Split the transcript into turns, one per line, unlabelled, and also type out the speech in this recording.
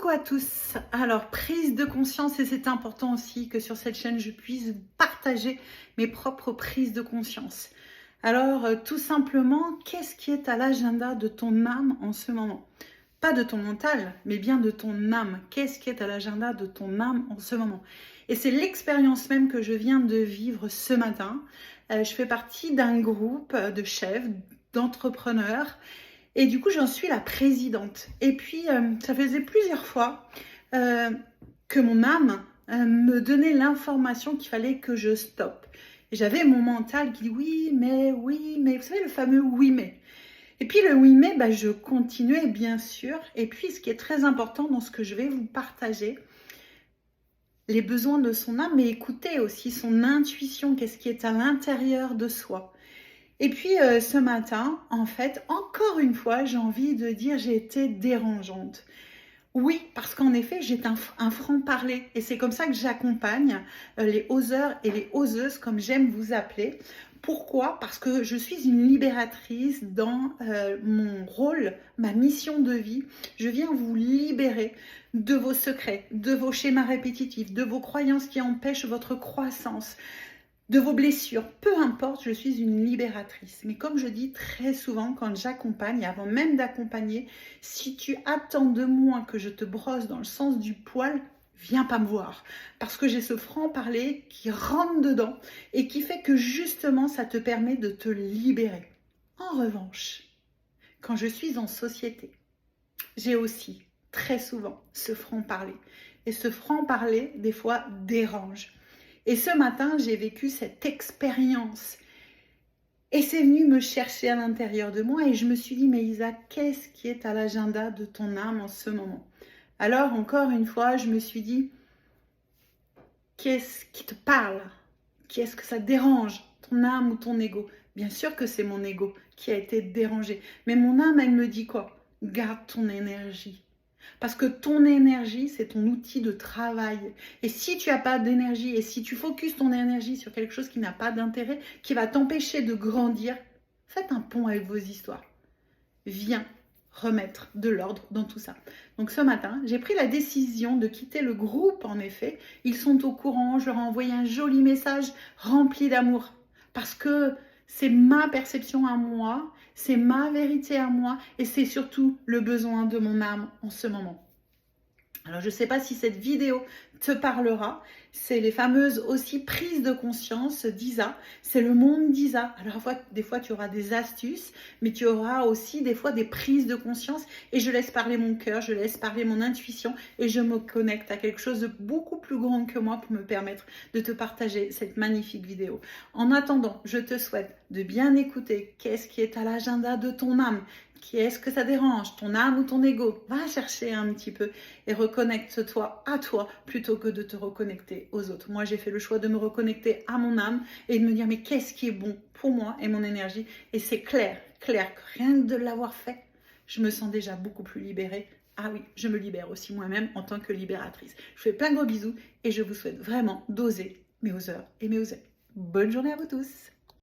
Coucou à tous. Alors, prise de conscience, et c'est important aussi que sur cette chaîne, je puisse vous partager mes propres prises de conscience. Alors, tout simplement, qu'est-ce qui est à l'agenda de ton âme en ce moment? Pas de ton mental, mais bien de ton âme. Qu'est-ce qui est à l'agenda de ton âme en ce moment? Et c'est l'expérience même que je viens de vivre ce matin. Je fais partie d'un groupe de chefs, d'entrepreneurs. Et du coup, j'en suis la présidente. Et puis, ça faisait plusieurs fois euh, que mon âme me donnait l'information qu'il fallait que je stoppe. Et j'avais mon mental qui dit oui, mais, vous savez, le fameux oui, mais. Et puis le oui, mais, bah, je continuais bien sûr. Et puis, ce qui est très important dans ce que je vais vous partager, les besoins de son âme, mais écoutez aussi son intuition, qu'est-ce qui est à l'intérieur de soi. Et puis ce matin, en fait, encore une fois, j'ai envie de dire j'ai été dérangeante. Oui, parce qu'en effet, j'ai un franc-parler et c'est comme ça que j'accompagne les oseurs et les oseuses, comme j'aime vous appeler. Pourquoi? Parce que je suis une libératrice dans mon rôle, ma mission de vie. Je viens vous libérer de vos secrets, de vos schémas répétitifs, de vos croyances qui empêchent votre croissance, de vos blessures, peu importe, je suis une libératrice. Mais comme je dis très souvent quand j'accompagne, avant même d'accompagner, si tu attends de moi que je te brosse dans le sens du poil, viens pas me voir. Parce que j'ai ce franc-parler qui rentre dedans et qui fait que justement ça te permet de te libérer. En revanche, quand je suis en société, j'ai aussi très souvent ce franc-parler. Et ce franc-parler, des fois, dérange. Et ce matin, j'ai vécu cette expérience. Et c'est venu me chercher à l'intérieur de moi et je me suis dit, mais Isa, qu'est-ce qui est à l'agenda de ton âme en ce moment? Alors, encore une fois, je me suis dit, qu'est-ce qui te parle? Qu'est-ce que ça dérange? Ton âme ou ton ego? Bien sûr que c'est mon ego qui a été dérangé. Mais mon âme, elle me dit quoi? Garde ton énergie. Parce que ton énergie, c'est ton outil de travail. Et si tu n'as pas d'énergie, et si tu focuses ton énergie sur quelque chose qui n'a pas d'intérêt, qui va t'empêcher de grandir, faites un pont avec vos histoires. Viens remettre de l'ordre dans tout ça. Donc ce matin, j'ai pris la décision de quitter le groupe, en effet. Ils sont au courant, je leur ai envoyé un joli message rempli d'amour. Parce que c'est ma perception à moi, c'est ma vérité à moi et c'est surtout le besoin de mon âme en ce moment. Alors je ne sais pas si cette vidéo te parlera, c'est les fameuses aussi prises de conscience d'Isa, c'est le monde d'Isa. Alors des fois tu auras des astuces, mais tu auras aussi des fois des prises de conscience et je laisse parler mon cœur, je laisse parler mon intuition et je me connecte à quelque chose de beaucoup plus grand que moi pour me permettre de te partager cette magnifique vidéo. En attendant, je te souhaite de bien écouter qu'est-ce qui est à l'agenda de ton âme. Qu'est-ce que ça dérange, ton âme ou ton ego? Va chercher un petit peu et reconnecte-toi à toi plutôt que de te reconnecter aux autres. Moi, j'ai fait le choix de me reconnecter à mon âme et de me dire mais qu'est-ce qui est bon pour moi et mon énergie? Et c'est clair que rien que de l'avoir fait, je me sens déjà beaucoup plus libérée. Ah oui, je me libère aussi moi-même en tant que libératrice. Je vous fais plein de gros bisous et je vous souhaite vraiment d'oser mes oseurs et mes oseilles. Bonne journée à vous tous!